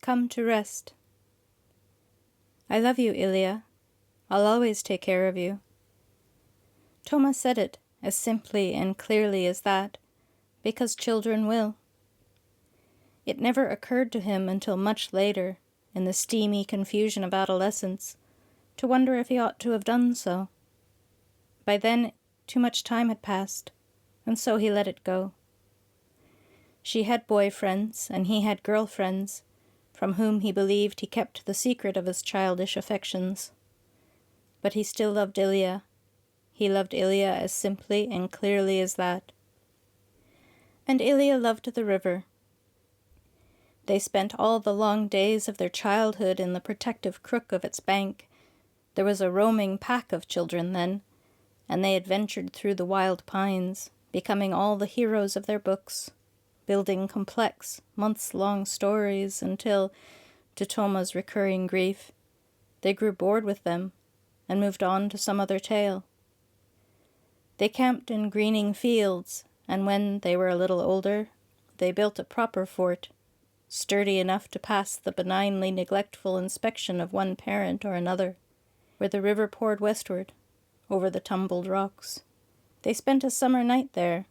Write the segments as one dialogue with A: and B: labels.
A: Come to rest. I love you, Ilya. I'll always take care of you. Toma said it as simply and clearly as that, because children will. It never occurred to him until much later, in the steamy confusion of adolescence, to wonder if he ought to have done so. By then, too much time had passed, and so he let it go. She had boyfriends, and he had girlfriends, from whom he believed he kept the secret of his childish affections. But he still loved Ilya. He loved Ilya as simply and clearly as that. And Ilya loved the river. They spent all the long days of their childhood in the protective crook of its bank. There was a roaming pack of children then, and they adventured through the wild pines, becoming all the heroes of their books, building complex, months-long stories until, to Toma's recurring grief, they grew bored with them and moved on to some other tale. They camped in greening fields, and when they were a little older, they built a proper fort, sturdy enough to pass the benignly neglectful inspection of one parent or another, where the river poured westward, over the tumbled rocks. They spent a summer night there.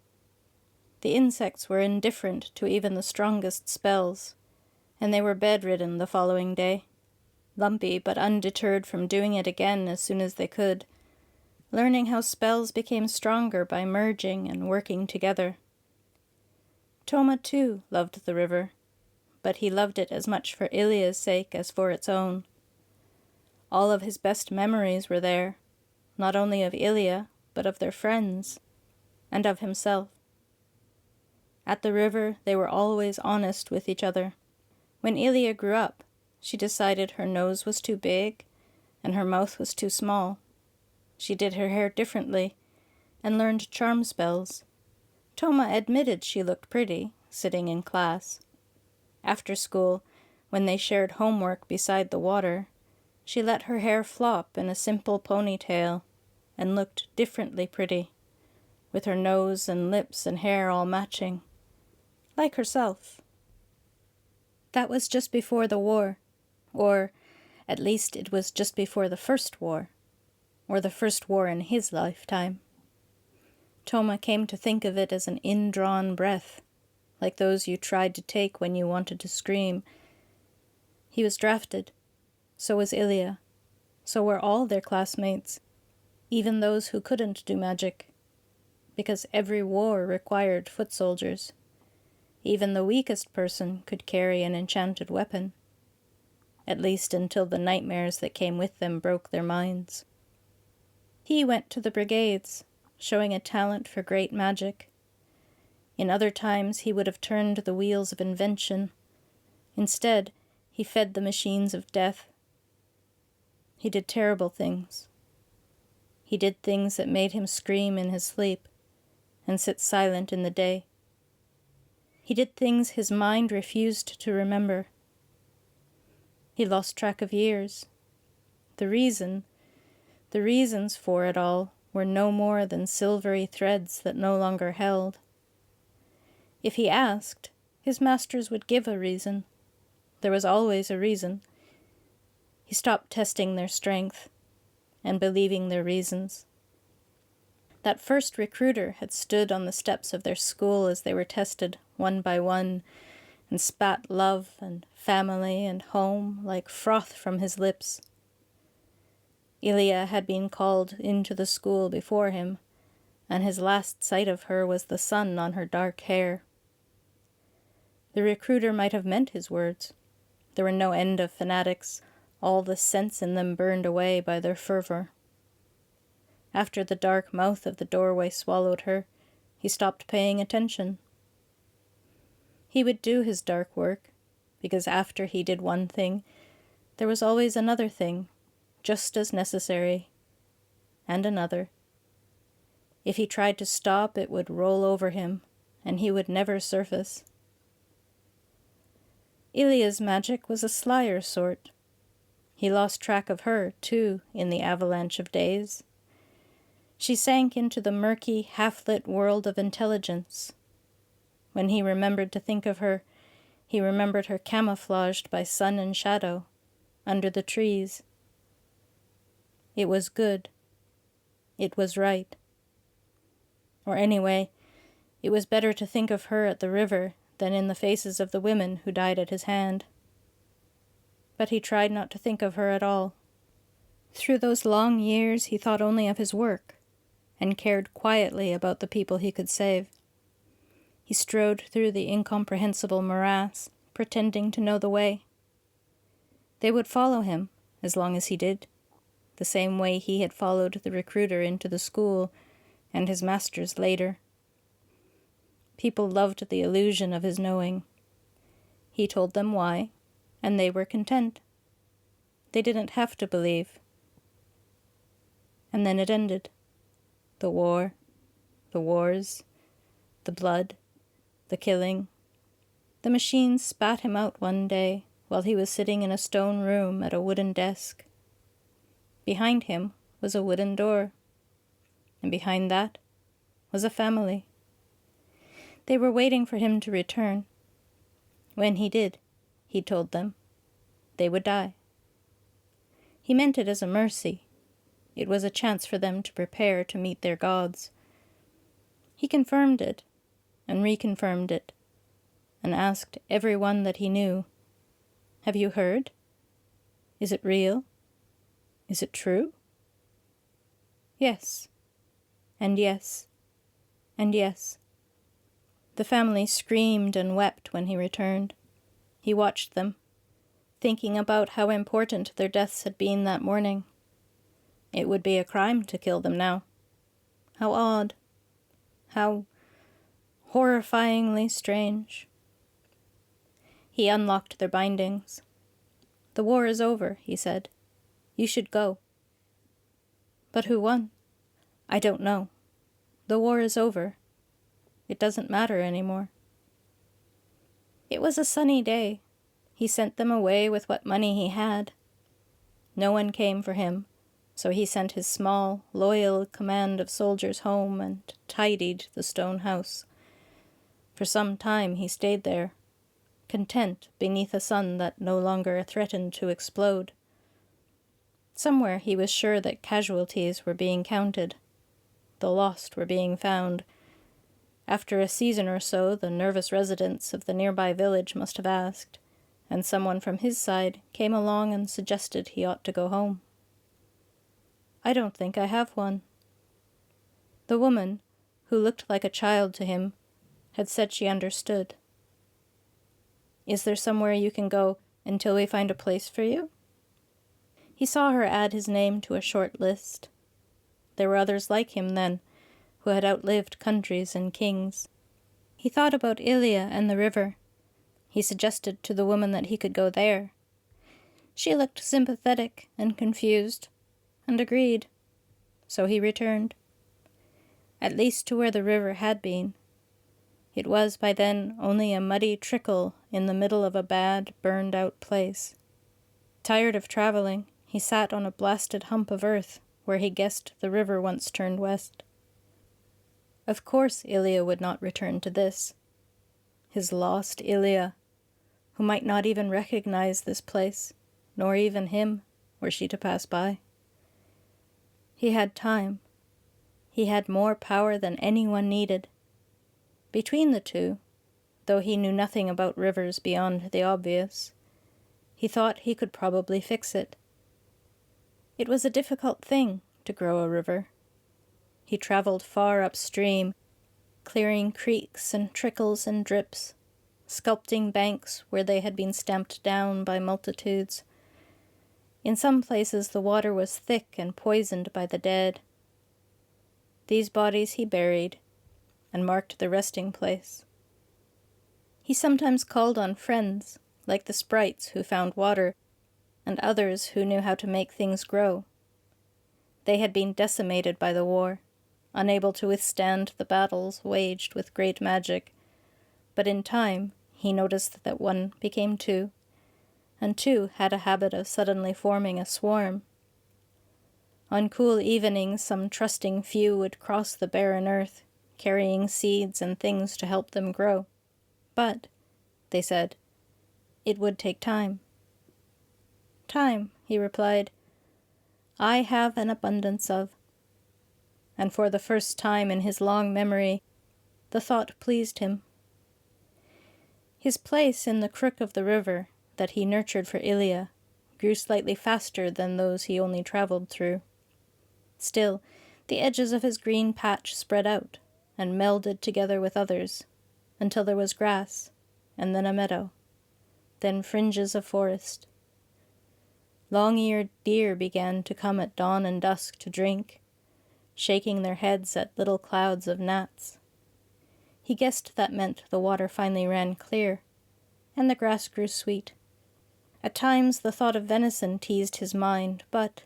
A: The insects were indifferent to even the strongest spells, and they were bedridden the following day, lumpy but undeterred from doing it again as soon as they could, learning how spells became stronger by merging and working together. Toma, too, loved the river, but he loved it as much for Ilya's sake as for its own. All of his best memories were there, not only of Ilya, but of their friends, and of himself. At the river, they were always honest with each other. When Ilya grew up, she decided her nose was too big, and her mouth was too small. She did her hair differently, and learned charm spells. Toma admitted she looked pretty, sitting in class. After school, when they shared homework beside the water, she let her hair flop in a simple ponytail, and looked differently pretty, with her nose and lips and hair all matching, like herself. That was just before the war, or at least it was just before the first war, or the first war in his lifetime. Toma came to think of it as an indrawn breath, like those you tried to take when you wanted to scream. He was drafted. So was Ilya. So were all their classmates, even those who couldn't do magic, because every war required foot soldiers. Even the weakest person could carry an enchanted weapon, at least until the nightmares that came with them broke their minds. He went to the brigades, showing a talent for great magic. In other times he would have turned the wheels of invention. Instead, he fed the machines of death. He did terrible things. He did things that made him scream in his sleep and sit silent in the day. He did things his mind refused to remember. He lost track of years. The reasons for it all were no more than silvery threads that no longer held. If he asked, his masters would give a reason. There was always a reason. He stopped testing their strength and believing their reasons. That first recruiter had stood on the steps of their school as they were tested one by one and spat love and family and home like froth from his lips. Ilya had been called into the school before him, and his last sight of her was the sun on her dark hair. The recruiter might have meant his words. There were no end of fanatics, all the sense in them burned away by their fervor. After the dark mouth of the doorway swallowed her, he stopped paying attention. He would do his dark work, because after he did one thing, there was always another thing, just as necessary, and another. If he tried to stop, it would roll over him, and he would never surface. Ilya's magic was a slyer sort. He lost track of her, too, in the avalanche of days. She sank into the murky, half-lit world of intelligence. When he remembered to think of her, He remembered her camouflaged by sun and shadow, under the trees. It was good. It was right. Or anyway, it was better to think of her at the river than in the faces of the women who died at his hand. But he tried not to think of her at all. Through those long years he thought only of his work, and cared quietly about the people he could save. He strode through the incomprehensible morass, pretending to know the way. They would follow him, as long as he did, the same way he had followed the recruiter into the school, and his masters later. People loved the illusion of his knowing. He told them why, and they were content. They didn't have to believe. And then it ended. The war, the wars, the blood, the killing. The machines spat him out one day while he was sitting in a stone room at a wooden desk. Behind him was a wooden door, and behind that was a family. They were waiting for him to return. When he did, he told them, they would die. He meant it as a mercy. It was a chance for them to prepare to meet their gods. He confirmed it, and reconfirmed it, and asked everyone that he knew, "Have you heard? Is it real? Is it true?" Yes, and yes, and yes. The family screamed and wept when he returned. He watched them, thinking about how important their deaths had been that morning. It would be a crime to kill them now. How odd. How horrifyingly strange. He unlocked their bindings. "The war is over," he said. "You should go." "But who won?" "I don't know. The war is over. It doesn't matter anymore." It was a sunny day. He sent them away with what money he had. No one came for him, so he sent his small, loyal command of soldiers home and tidied the stone house. For some time he stayed there, content beneath a sun that no longer threatened to explode. Somewhere he was sure that casualties were being counted. The lost were being found. After a season or so, the nervous residents of the nearby village must have asked, and someone from his side came along and suggested he ought to go home. "I don't think I have one." The woman, who looked like a child to him, had said she understood. "Is there somewhere you can go until we find a place for you?" He saw her add his name to a short list. There were others like him then, who had outlived countries and kings. He thought about Ilya and the river. He suggested to the woman that he could go there. She looked sympathetic and confused, and agreed. So he returned. At least to where the river had been. It was by then only a muddy trickle in the middle of a bad, burned-out place. Tired of traveling, he sat on a blasted hump of earth where he guessed the river once turned west. Of course Ilya would not return to this. His lost Ilya, who might not even recognize this place, nor even him, were she to pass by. He had time. He had more power than anyone needed. Between the two, though he knew nothing about rivers beyond the obvious, he thought he could probably fix it. It was a difficult thing to grow a river. He traveled far upstream, clearing creeks and trickles and drips, sculpting banks where they had been stamped down by multitudes. In some places the water was thick and poisoned by the dead. These bodies he buried, and marked the resting place. He sometimes called on friends, like the sprites who found water, and others who knew how to make things grow. They had been decimated by the war, unable to withstand the battles waged with great magic, but in time he noticed that one became two, and two had a habit of suddenly forming a swarm. On cool evenings some trusting few would cross the barren earth, carrying seeds and things to help them grow. But, they said, It would take time. Time, he replied, I have an abundance of. And for the first time in his long memory, the thought pleased him. His place in the crook of the river that he nurtured for Ilia grew slightly faster than those he only travelled through. Still, the edges of his green patch spread out and melded together with others, until there was grass, and then a meadow, then fringes of forest. Long-eared deer began to come at dawn and dusk to drink, shaking their heads at little clouds of gnats. He guessed that meant the water finally ran clear, and the grass grew sweet. At times the thought of venison teased his mind, but,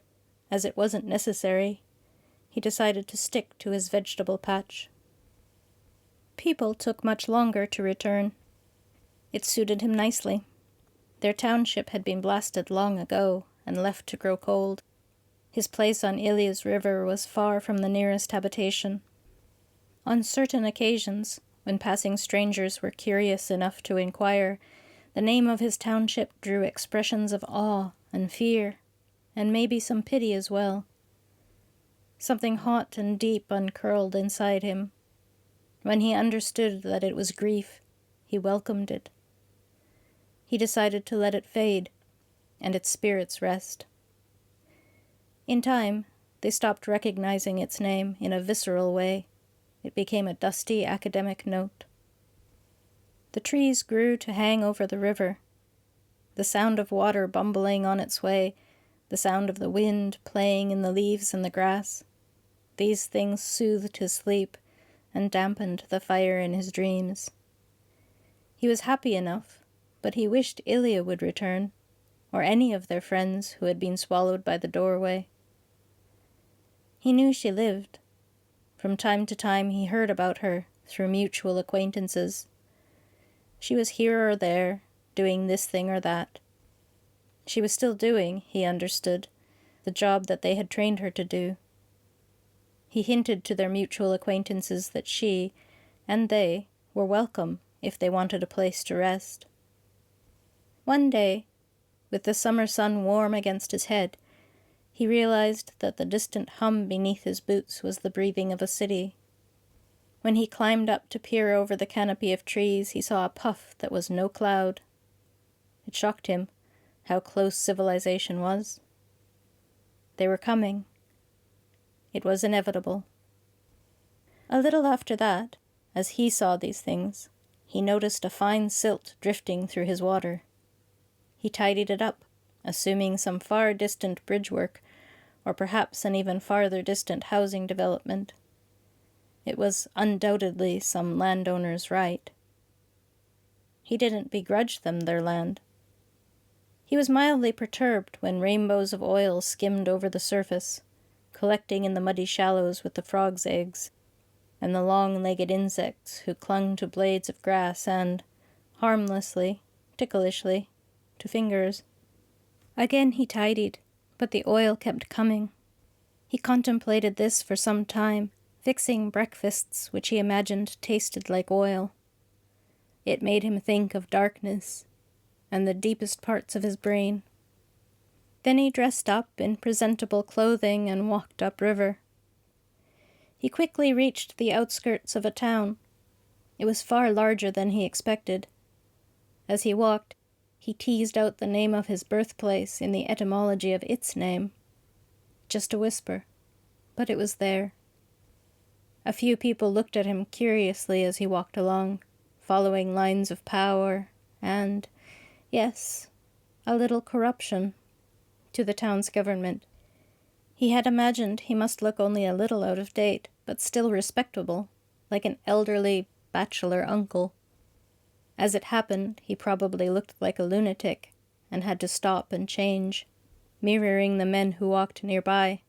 A: as it wasn't necessary, he decided to stick to his vegetable patch. People took much longer to return. It suited him nicely. Their township had been blasted long ago and left to grow cold. His place on Ilia's river was far from the nearest habitation. On certain occasions, when passing strangers were curious enough to inquire, the name of his township drew expressions of awe and fear, and maybe some pity as well. Something hot and deep uncurled inside him. When he understood that it was grief, he welcomed it. He decided to let it fade, and its spirits rest. In time, they stopped recognizing its name in a visceral way. It became a dusty academic note. The trees grew to hang over the river. The sound of water bumbling on its way, the sound of the wind playing in the leaves and the grass, these things soothed his sleep and dampened the fire in his dreams. He was happy enough, but he wished Ilia would return, or any of their friends who had been swallowed by the doorway. He knew she lived. From time to time he heard about her through mutual acquaintances. She was here or there, doing this thing or that. She was still doing, he understood, the job that they had trained her to do. He hinted to their mutual acquaintances that she, and they, were welcome if they wanted a place to rest. One day, with the summer sun warm against his head, he realized that the distant hum beneath his boots was the breathing of a city. When he climbed up to peer over the canopy of trees, he saw a puff that was no cloud. It shocked him how close civilization was. They were coming. It was inevitable. A little after that, as he saw these things, he noticed a fine silt drifting through his water. He tidied it up, assuming some far distant bridge work, or perhaps an even farther distant housing development. It was undoubtedly some landowner's right. He didn't begrudge them their land. He was mildly perturbed when rainbows of oil skimmed over the surface, collecting in the muddy shallows with the frogs' eggs, and the long-legged insects who clung to blades of grass and, harmlessly, ticklishly, to fingers. Again he tidied, but the oil kept coming. He contemplated this for some time, fixing breakfasts which he imagined tasted like oil. It made him think of darkness and the deepest parts of his brain. Then he dressed up in presentable clothing and walked upriver. He quickly reached the outskirts of a town. It was far larger than he expected. As he walked, he teased out the name of his birthplace in the etymology of its name. Just a whisper, but it was there. A few people looked at him curiously as he walked along, following lines of power and, yes, a little corruption to the town's government. He had imagined he must look only a little out of date, but still respectable, like an elderly bachelor uncle. As it happened, he probably looked like a lunatic, and had to stop and change, mirroring the men who walked nearby.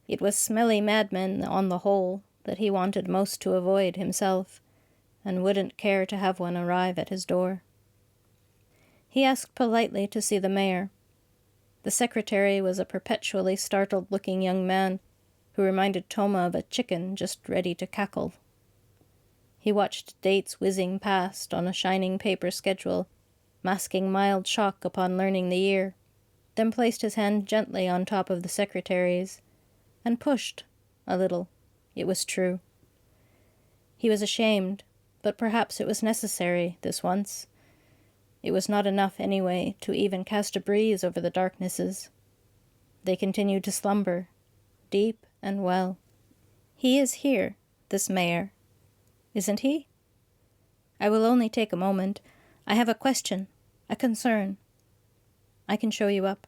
A: It was smelly madmen, on the whole, that he wanted most to avoid himself, and wouldn't care to have one arrive at his door. He asked politely to see the mayor. The secretary was a perpetually startled-looking young man who reminded Toma of a chicken just ready to cackle. He watched dates whizzing past on a shining paper schedule, masking mild shock upon learning the year, then placed his hand gently on top of the secretary's, and pushed, a little, it was true. He was ashamed, but perhaps it was necessary, this once. It was not enough, anyway, to even cast a breeze over the darknesses. They continued to slumber, deep and well. He is here, this mayor, isn't he? I will only take a moment. I have a question, a concern. I can show you up.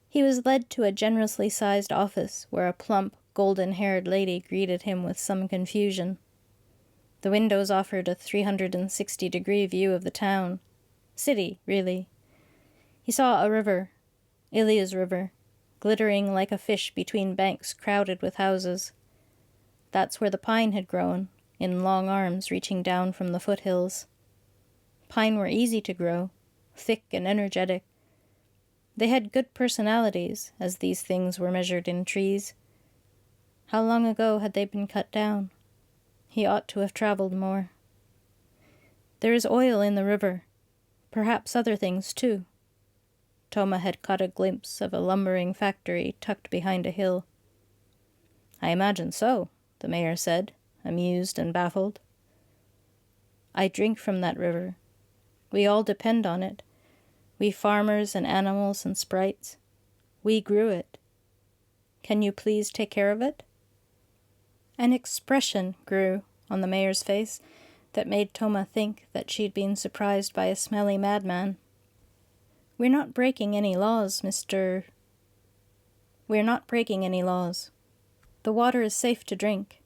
A: He was led to a generously sized office where a plump, golden-haired lady greeted him with some confusion. The windows offered a 360-degree view of the town. City, really. He saw a river, Ilia's river, glittering like a fish between banks crowded with houses. That's where the pine had grown, in long arms reaching down from the foothills. Pine were easy to grow, thick and energetic. They had good personalities, as these things were measured in trees. How long ago had they been cut down? He ought to have traveled more. There is oil in the river, perhaps other things too. Toma had caught a glimpse of a lumbering factory tucked behind a hill. I imagine so, the mayor said, amused and baffled. I drink from that river. We all depend on it. We farmers and animals and sprites. We grew it. Can you please take care of it? An expression grew on the mayor's face that made Toma think that she'd been surprised by a smelly madman. We're not breaking any laws, We're not breaking any laws. The water is safe to drink.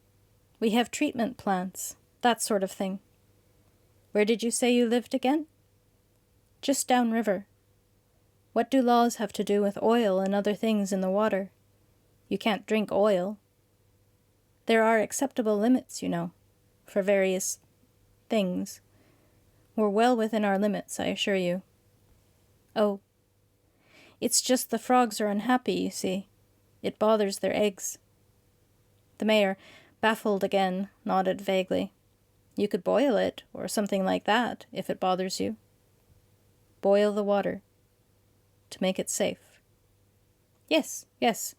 A: We have treatment plants, that sort of thing. Where did you say you lived again? Just downriver. What do laws have to do with oil and other things in the water? You can't drink oil. There are acceptable limits, you know, for various things. We're well within our limits, I assure you. Oh. It's just the frogs are unhappy, you see. It bothers their eggs. The mayor, baffled again, nodded vaguely. You could boil it, or something like that, if it bothers you. Boil the water. To make it safe. Yes, yes.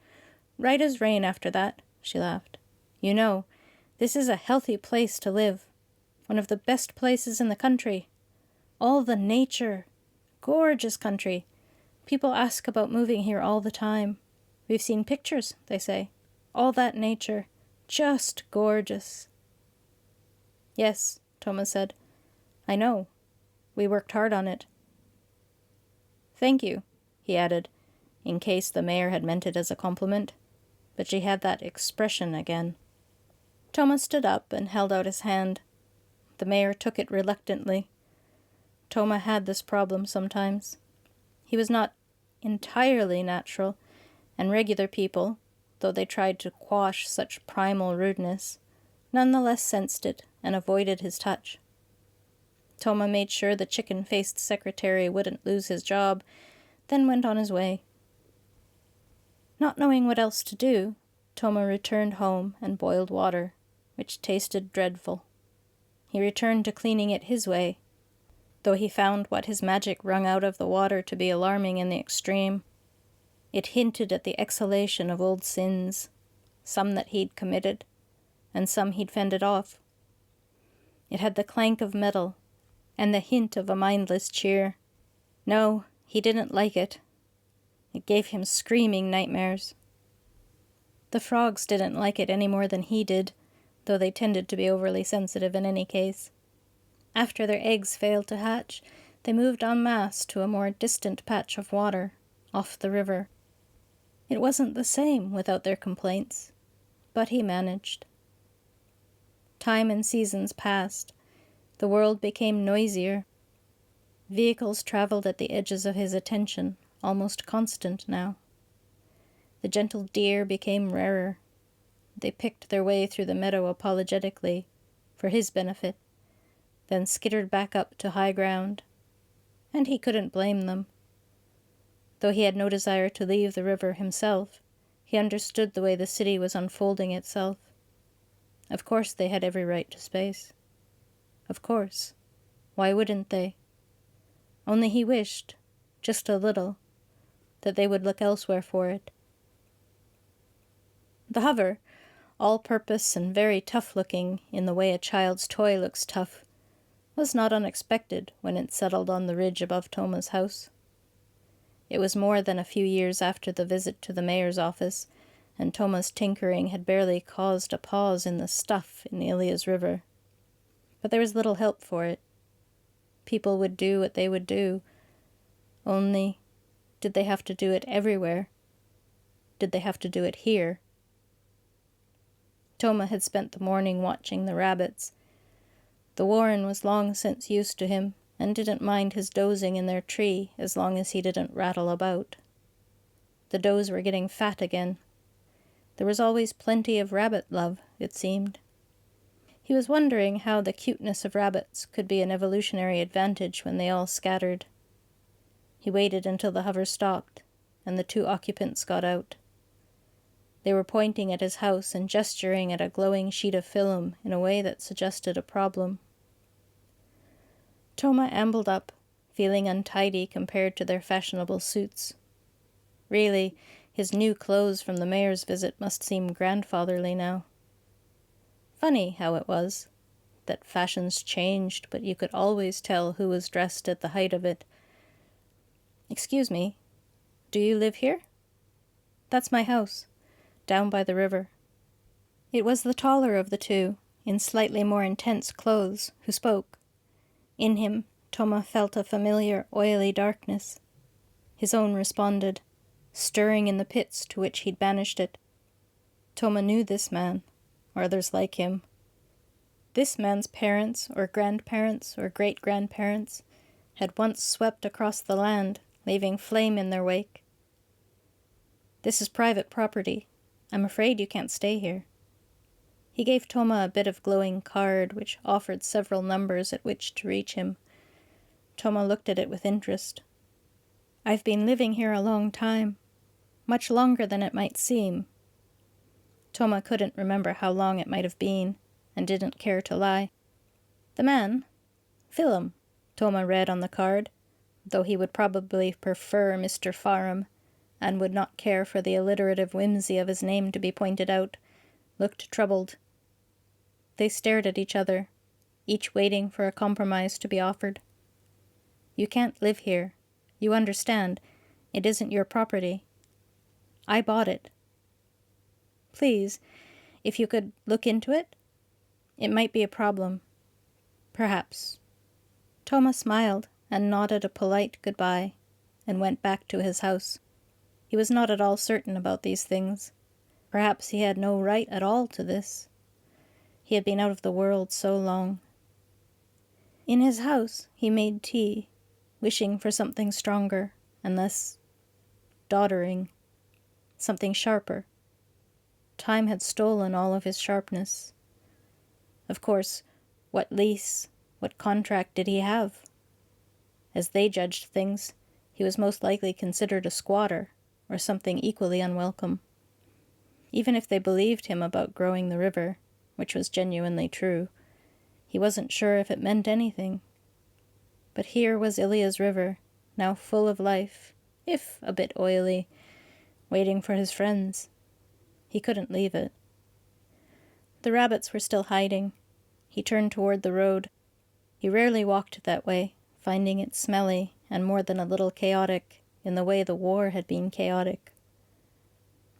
A: Right as rain after that, she laughed. You know, this is a healthy place to live. One of the best places in the country. All the nature. Gorgeous country. People ask about moving here all the time. We've seen pictures, they say. All that nature. Just gorgeous. Yes, Thomas said. I know. We worked hard on it. Thank you, he added, in case the mayor had meant it as a compliment. But she had that expression again. Thomas stood up and held out his hand. The mayor took it reluctantly. Toma had this problem sometimes. He was not entirely natural, and regular people, though they tried to quash such primal rudeness, nonetheless sensed it and avoided his touch. Toma made sure the chicken-faced secretary wouldn't lose his job, then went on his way. Not knowing what else to do, Toma returned home and boiled water, which tasted dreadful. He returned to cleaning it his way, though he found what his magic wrung out of the water to be alarming in the extreme. It hinted at the exhalation of old sins, some that he'd committed, and some he'd fended off. It had the clank of metal, and the hint of a mindless cheer. No, he didn't like it. It gave him screaming nightmares. The frogs didn't like it any more than he did, though they tended to be overly sensitive in any case. After their eggs failed to hatch, they moved en masse to a more distant patch of water, off the river. It wasn't the same without their complaints, but he managed. Time and seasons passed. The world became noisier. Vehicles traveled at the edges of his attention, almost constant now. The gentle deer became rarer. They picked their way through the meadow apologetically, for his benefit, then skittered back up to high ground, and he couldn't blame them. Though he had no desire to leave the river himself, he understood the way the city was unfolding itself. Of course they had every right to space. Of course. Why wouldn't they? only he wished, just a little, that they would look elsewhere for it. The hover, all-purpose and very tough-looking in the way a child's toy looks tough, was not unexpected when it settled on the ridge above Toma's house. It was more than a few years after the visit to the mayor's office, and Toma's tinkering had barely caused a pause in the stuff in Ilia's river. But there was little help for it. People would do what they would do. Only, did they have to do it everywhere? Did they have to do it here? Toma had spent the morning watching the rabbits. The warren was long since used to him, and didn't mind his dozing in their tree as long as he didn't rattle about. The does were getting fat again. There was always plenty of rabbit love, it seemed. He was wondering how the cuteness of rabbits could be an evolutionary advantage when they all scattered. He waited until the hover stopped, and the two occupants got out. They were pointing at his house and gesturing at a glowing sheet of film in a way that suggested a problem. Toma ambled up, feeling untidy compared to their fashionable suits. Really, his new clothes from the mayor's visit must seem grandfatherly now. Funny how it was, that fashions changed, but you could always tell who was dressed at the height of it. "Excuse me, do you live here?" "That's my house, down by the river." It was the taller of the two, in slightly more intense clothes, who spoke. In him, Toma felt a familiar, oily darkness. His own responded, stirring in the pits to which he'd banished it. Toma knew this man, or others like him. This man's parents, or grandparents, or great-grandparents, had once swept across the land, leaving flame in their wake. "This is private property. I'm afraid you can't stay here." He gave Toma a bit of glowing card, which offered several numbers at which to reach him. Toma looked at it with interest. "I've been living here a long time, much longer than it might seem." Toma couldn't remember how long it might have been, and didn't care to lie. The man, Philum, Toma read on the card, though he would probably prefer Mr. Farum, and would not care for the alliterative whimsy of his name to be pointed out, looked troubled. They stared at each other, each waiting for a compromise to be offered. "You can't live here. You understand. It isn't your property. I bought it. Please, if you could look into it? It might be a problem. Perhaps." Toma smiled and nodded a polite goodbye, and went back to his house. He was not at all certain about these things. Perhaps he had no right at all to this. He had been out of the world so long. In his house he made tea, wishing for something stronger and less doddering, something sharper. Time had stolen all of his sharpness. Of course, what lease, what contract did he have? As they judged things, he was most likely considered a squatter, or something equally unwelcome. Even if they believed him about growing the river, which was genuinely true, he wasn't sure if it meant anything. But here was Ilia's river, now full of life, if a bit oily, waiting for his friends. He couldn't leave it. The rabbits were still hiding. He turned toward the road. He rarely walked that way, finding it smelly and more than a little chaotic, in the way the war had been chaotic.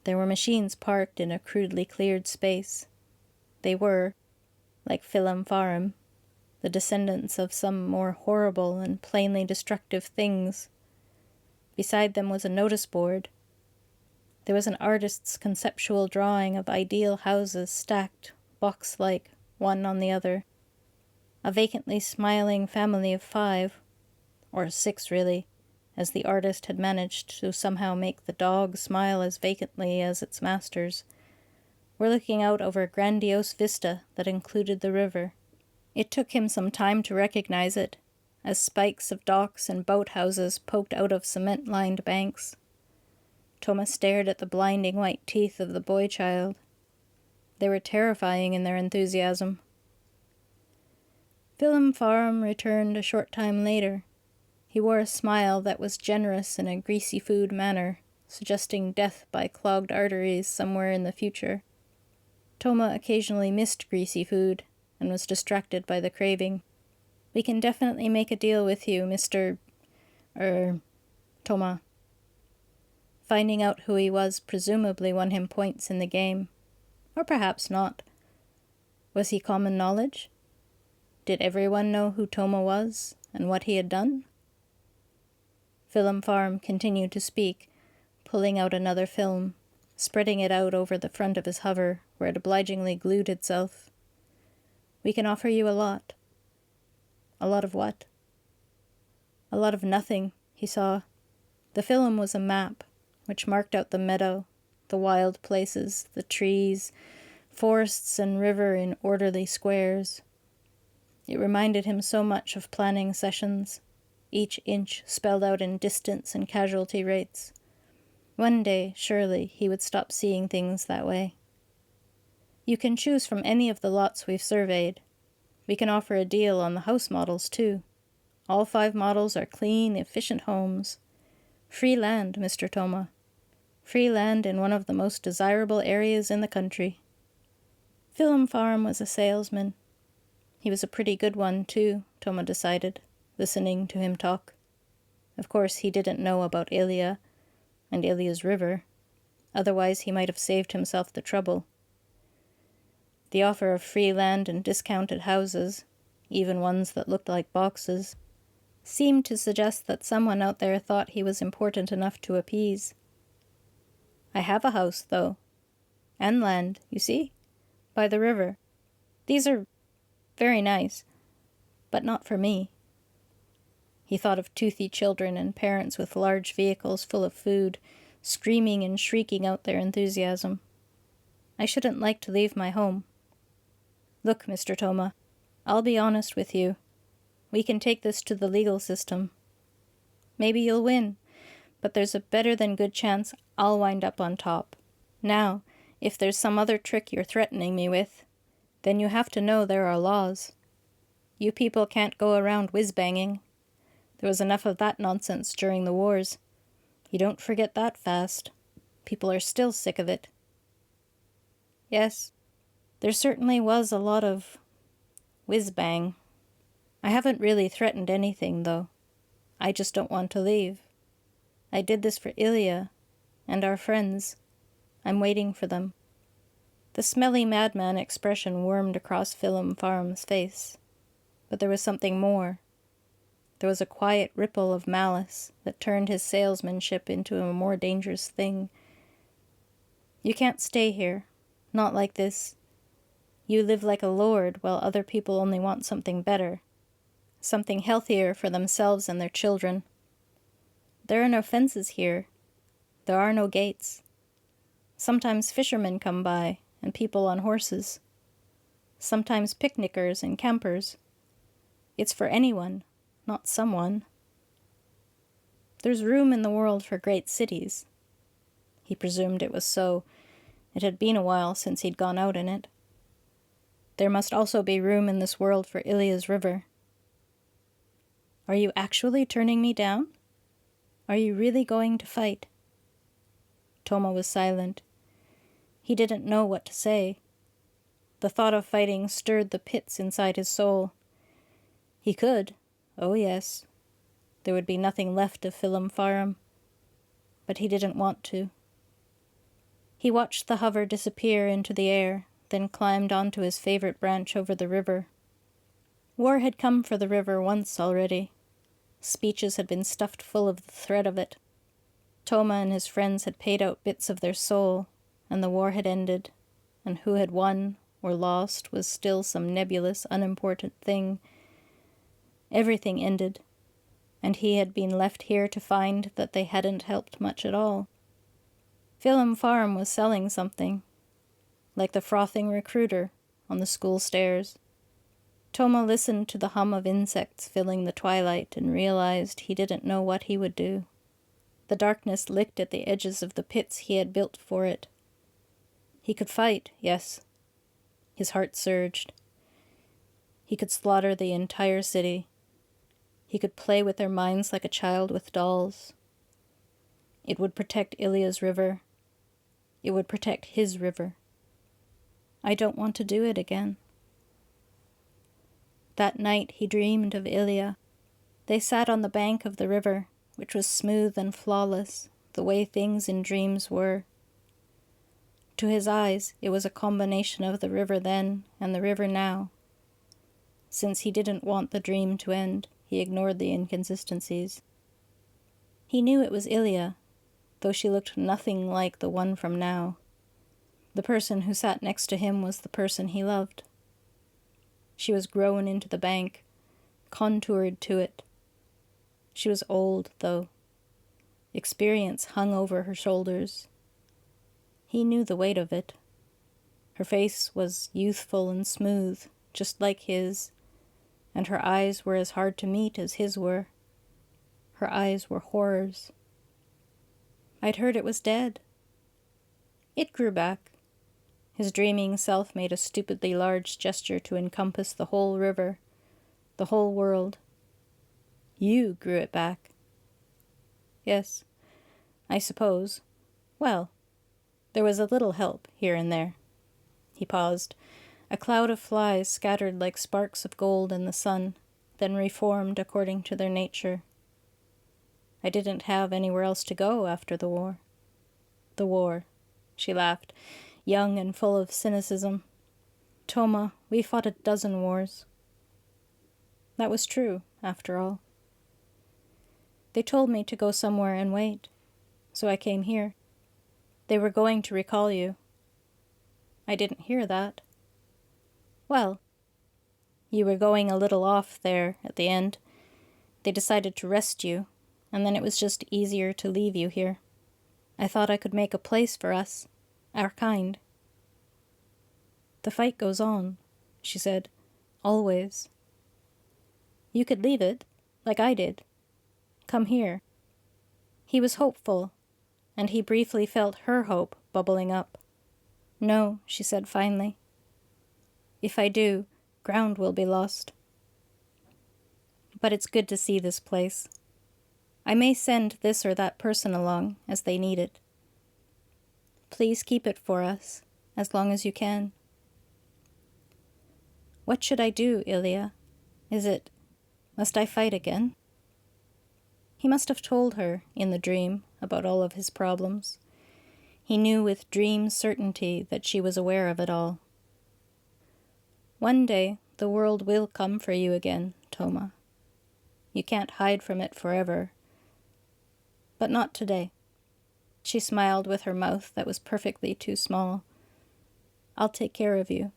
A: There were machines parked in a crudely cleared space. They were, like Philum Farum, the descendants of some more horrible and plainly destructive things. Beside them was a notice board. There was an artist's conceptual drawing of ideal houses stacked, box-like, one on the other. A vacantly smiling family of 5, or 6 really, as the artist had managed to somehow make the dog smile as vacantly as its masters, were looking out over a grandiose vista that included the river. It took him some time to recognize it, as spikes of docks and boathouses poked out of cement-lined banks. Toma stared at the blinding white teeth of the boy-child. They were terrifying in their enthusiasm. Philum Farum returned a short time later. He wore a smile that was generous in a greasy food manner, suggesting death by clogged arteries somewhere in the future. Toma occasionally missed greasy food and was distracted by the craving. "We can definitely make a deal with you, Mr. Toma." Finding out who he was presumably won him points in the game. Or perhaps not. Was he common knowledge? Did everyone know who Toma was and what he had done? Film Farm continued to speak, pulling out another film, spreading it out over the front of his hover, where it obligingly glued itself. "We can offer you a lot." "A lot of what?" "A lot of nothing," he saw. The film was a map, which marked out the meadow, the wild places, the trees, forests and river in orderly squares. It reminded him so much of planning sessions, each inch spelled out in distance and casualty rates. One day, surely, he would stop seeing things that way. "You can choose from any of the lots we've surveyed. We can offer a deal on the house models, too. All 5 models are clean, efficient homes. Free land, Mr. Toma. Free land in one of the most desirable areas in the country." Film Farm was a salesman. He was a pretty good one, too, Toma decided, listening to him talk. Of course, he didn't know about Ilia and Ilia's river. Otherwise, he might have saved himself the trouble. The offer of free land and discounted houses, even ones that looked like boxes, seemed to suggest that someone out there thought he was important enough to appease. "I have a house, though. And land, you see? By the river. These are very nice, but not for me." He thought of toothy children and parents with large vehicles full of food, screaming and shrieking out their enthusiasm. "I shouldn't like to leave my home. Look, Mr. Toma, I'll be honest with you. We can take this to the legal system. Maybe you'll win, but there's a better than good chance I'll wind up on top. Now, if there's some other trick you're threatening me with, then you have to know there are laws. You people can't go around whiz-banging. There was enough of that nonsense during the wars. You don't forget that fast. People are still sick of it." "Yes, there certainly was a lot of whiz-bang. I haven't really threatened anything, though. I just don't want to leave. I did this for Ilia and our friends. I'm waiting for them." The smelly madman expression wormed across Film Farm's face. But there was something more. There was a quiet ripple of malice that turned his salesmanship into a more dangerous thing. "You can't stay here. Not like this. You live like a lord while other people only want something better. Something healthier for themselves and their children. There are no fences here. There are no gates. Sometimes fishermen come by, and people on horses. Sometimes picnickers and campers. It's for anyone, not someone. There's room in the world for great cities." He presumed it was so. It had been a while since he'd gone out in it. "There must also be room in this world for Ilia's river." "Are you actually turning me down? Are you really going to fight?" Toma was silent. He didn't know what to say. The thought of fighting stirred the pits inside his soul. He could. Oh yes. There would be nothing left of Film Farm. But he didn't want to. He watched the hover disappear into the air, then climbed onto his favorite branch over the river. War had come for the river once already. Speeches had been stuffed full of the threat of it. Toma and his friends had paid out bits of their soul, and the war had ended, and who had won or lost was still some nebulous, unimportant thing. Everything ended, and he had been left here to find that they hadn't helped much at all. Film Farm was selling something, like the frothing recruiter on the school stairs. Toma listened to the hum of insects filling the twilight and realized he didn't know what he would do. The darkness licked at the edges of the pits he had built for it. He could fight, yes. His heart surged. He could slaughter the entire city. He could play with their minds like a child with dolls. It would protect Ilya's river. It would protect his river. I don't want to do it again. That night he dreamed of Ilya. They sat on the bank of the river, which was smooth and flawless, the way things in dreams were. To his eyes, it was a combination of the river then and the river now. Since he didn't want the dream to end, he ignored the inconsistencies. He knew it was Ilya, though she looked nothing like the one from now. The person who sat next to him was the person he loved. She was grown into the bank, contoured to it. She was old, though. Experience hung over her shoulders. He knew the weight of it. Her face was youthful and smooth, just like his, and her eyes were as hard to meet as his were. Her eyes were horrors. I'd heard it was dead. It grew back. His dreaming self made a stupidly large gesture to encompass the whole river, the whole world. You grew it back. Yes, I suppose. Well, there was a little help here and there. He paused. A cloud of flies scattered like sparks of gold in the sun, then reformed according to their nature. I didn't have anywhere else to go after the war. The war, she laughed, young and full of cynicism. Toma, we fought a dozen wars. That was true, after all. They told me to go somewhere and wait, so I came here. They were going to recall you. I didn't hear that. Well, you were going a little off there at the end. They decided to rest you, and then it was just easier to leave you here. I thought I could make a place for us, our kind. The fight goes on, she said, always. You could leave it, like I did. Come here. He was hopeful, and he briefly felt her hope bubbling up. No, she said finally. If I do, ground will be lost. But it's good to see this place. I may send this or that person along as they need it. Please keep it for us, as long as you can. What should I do, Ilya? Must I fight again? He must have told her, in the dream, about all of his problems. He knew with dream certainty that she was aware of it all. One day, the world will come for you again, Toma. You can't hide from it forever. But not today. She smiled with her mouth that was perfectly too small. I'll take care of you.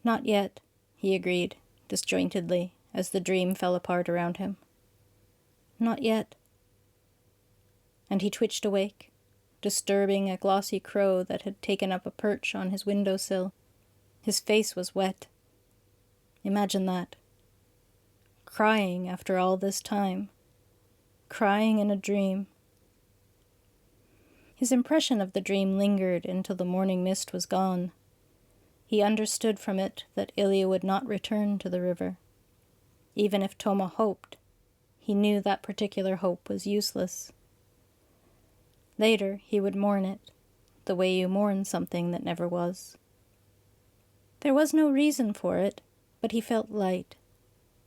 A: Not yet, he agreed, disjointedly, as the dream fell apart around him. Not yet. And he twitched awake, disturbing a glossy crow that had taken up a perch on his windowsill. His face was wet. Imagine that. Crying after all this time. Crying in a dream. His impression of the dream lingered until the morning mist was gone. He understood from it that Ilya would not return to the river. Even if Toma hoped, he knew that particular hope was useless. Later, he would mourn it, the way you mourn something that never was. There was no reason for it, but he felt light.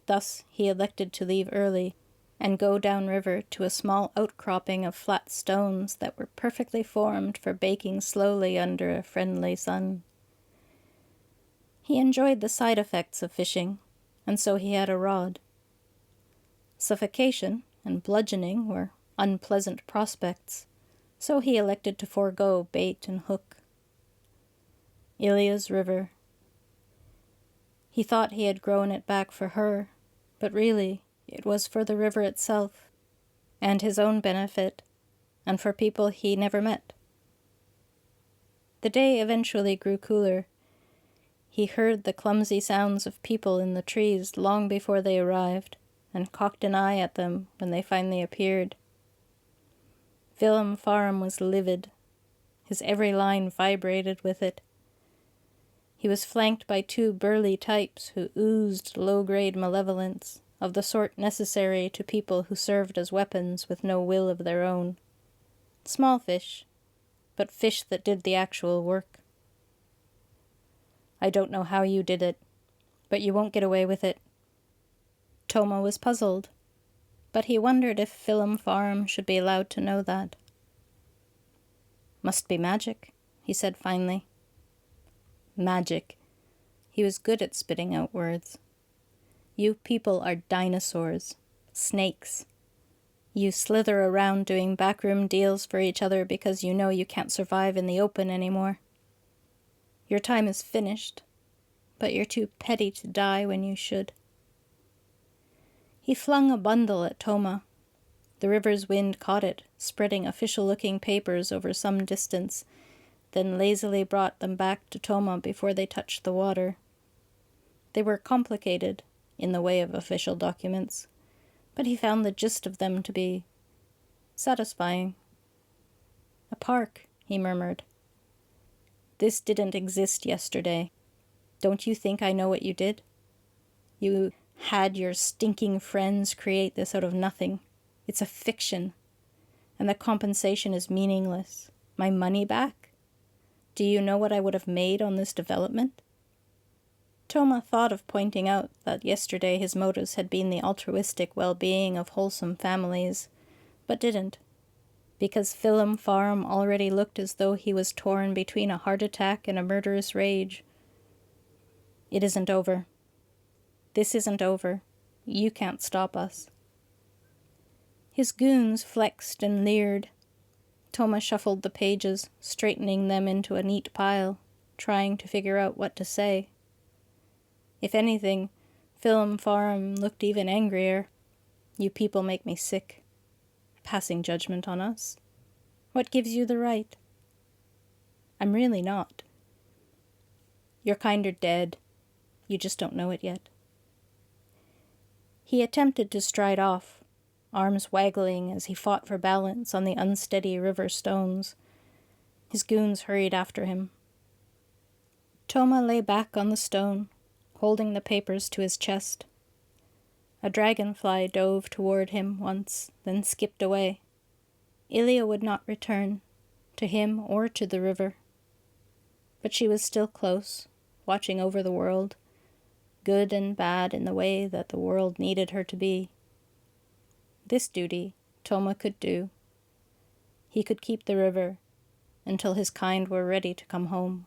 A: Thus, he elected to leave early and go downriver to a small outcropping of flat stones that were perfectly formed for baking slowly under a friendly sun. He enjoyed the side effects of fishing, and so he had a rod. Suffocation and bludgeoning were unpleasant prospects, so he elected to forego bait and hook. Ilya's river. He thought he had grown it back for her, but really it was for the river itself, and his own benefit, and for people he never met. The day eventually grew cooler. He heard the clumsy sounds of people in the trees long before they arrived, and cocked an eye at them when they finally appeared. Willem Farm was livid. His every line vibrated with it. He was flanked by two burly types who oozed low-grade malevolence, of the sort necessary to people who served as weapons with no will of their own. Small fish, but fish that did the actual work. I don't know how you did it, but you won't get away with it. Toma was puzzled, but he wondered if Phelim Farm should be allowed to know that. Must be magic, he said finally. Magic. He was good at spitting out words. You people are dinosaurs, snakes. You slither around doing backroom deals for each other because you know you can't survive in the open anymore. Your time is finished, but you're too petty to die when you should. He flung a bundle at Toma. The river's wind caught it, spreading official-looking papers over some distance, then lazily brought them back to Toma before they touched the water. They were complicated, in the way of official documents, but he found the gist of them to be satisfying. A park, he murmured. This didn't exist yesterday. Don't you think I know what you did? You had your stinking friends create this out of nothing. It's a fiction, and the compensation is meaningless. My money back? Do you know what I would have made on this development? Toma thought of pointing out that yesterday his motives had been the altruistic well-being of wholesome families, but didn't, because Phelim Farm already looked as though he was torn between a heart attack and a murderous rage. It isn't over. This isn't over. You can't stop us. His goons flexed and leered. Toma shuffled the pages, straightening them into a neat pile, trying to figure out what to say. If anything, Phelim Farm looked even angrier. You people make me sick. Passing judgment on us. What gives you the right? I'm really not. Your kind are dead. You just don't know it yet. He attempted to stride off, arms waggling as he fought for balance on the unsteady river stones. His goons hurried after him. Toma lay back on the stone, holding the papers to his chest. A dragonfly dove toward him once, then skipped away. Ilia would not return, to him or to the river. But she was still close, watching over the world, good and bad in the way that the world needed her to be. This duty Toma could do. He could keep the river until his kind were ready to come home.